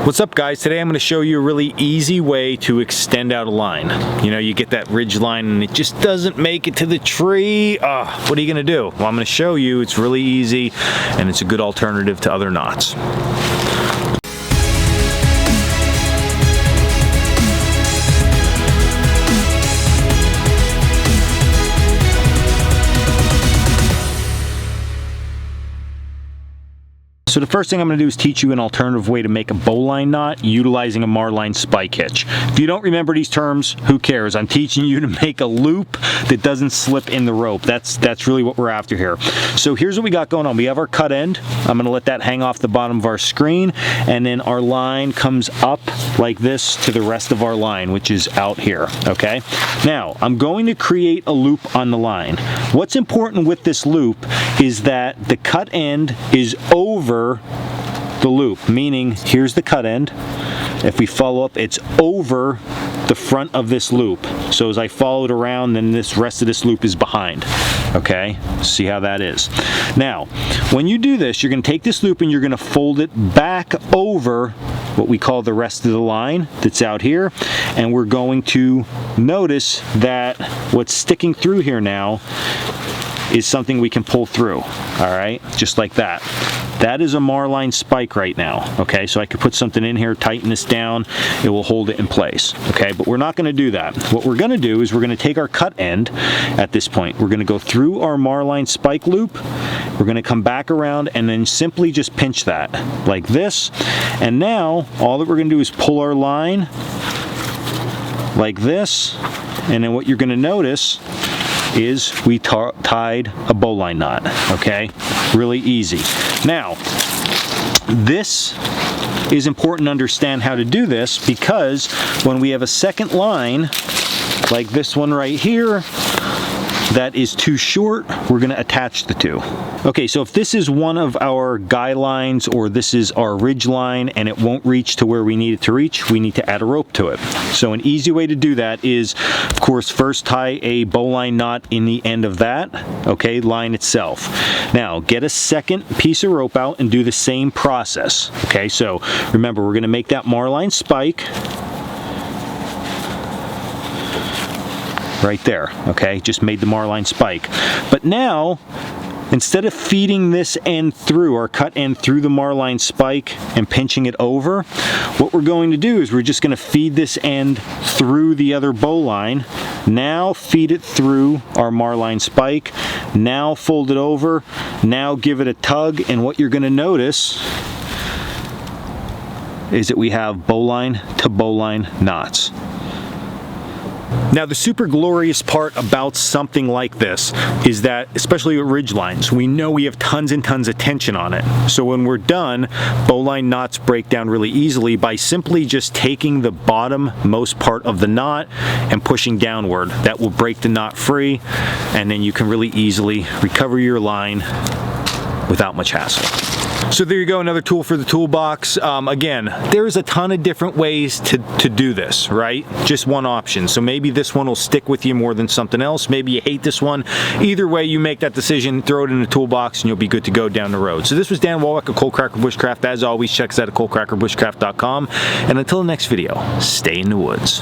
What's up, guys? Today I'm going to show you a really easy way to extend out a line. You know, you get that ridge line and it just doesn't make it to the tree. What are you going to do? Well, I'm going to show you. It's really easy and it's a good alternative to other knots. So the first thing I'm going to do is teach you an alternative way to make a bowline knot utilizing a Marlin spike hitch. If you don't remember these terms, who cares? I'm teaching you to make a loop that doesn't slip in the rope. That's really what we're after here. So here's what we got going on. We have our cut end. I'm going to let that hang off the bottom of our screen, and then our line comes up like this to the rest of our line, which is out here, okay? Now, I'm going to create a loop on the line. What's important with this loop is that the cut end is over the loop, meaning here's the cut end. If we follow up, it's over the front of this loop. So as I follow it around, then this rest of this loop is behind. Okay, see how that is. Now, when you do this, you're going to take this loop and you're going to fold it back over what we call the rest of the line that's out here, and we're going to notice that what's sticking through here now is something we can pull through. All right, just like that. That is a Marlin spike right now, okay? So I could put something in here, tighten this down, it will hold it in place, okay? But we're not gonna do that. What we're gonna do is we're gonna take our cut end at this point. We're gonna go through our Marlin spike loop, we're gonna come back around and then simply just pinch that, like this. And now, all that we're gonna do is pull our line like this, and then what you're gonna notice is we tied a bowline knot, okay? Really easy. Now, this is important to understand how to do this, because when we have a second line, like this one right here, that is too short, we're gonna attach the two. Okay, so if this is one of our guy lines or this is our ridge line and it won't reach to where we need it to reach, we need to add a rope to it. So an easy way to do that is, of course, first tie a bowline knot in the end of that, okay, line itself. Now, get a second piece of rope out and do the same process. Okay, so remember, we're gonna make that Marlin spike right there, okay? Just made the Marlin spike. But now, instead of feeding this end through, our cut end through the Marlin spike and pinching it over, what we're going to do is we're just gonna feed this end through the other bowline, now feed it through our Marlin spike, now fold it over, now give it a tug, and what you're gonna notice is that we have bowline to bowline knots. Now, the super glorious part about something like this is that, especially with ridge lines, we know we have tons and tons of tension on it. So when we're done, bowline knots break down really easily by simply just taking the bottom most part of the knot and pushing downward. That will break the knot free, and then you can really easily recover your line without much hassle. So there you go, another tool for the toolbox. Again, there's a ton of different ways to do this, right? Just one option. So maybe this one will stick with you more than something else. Maybe you hate this one. Either way, you make that decision, throw it in the toolbox, and you'll be good to go down the road. So this was Dan Walwick of Coalcracker Bushcraft. As always, check us out at coalcrackerbushcraft.com. And until the next video, stay in the woods.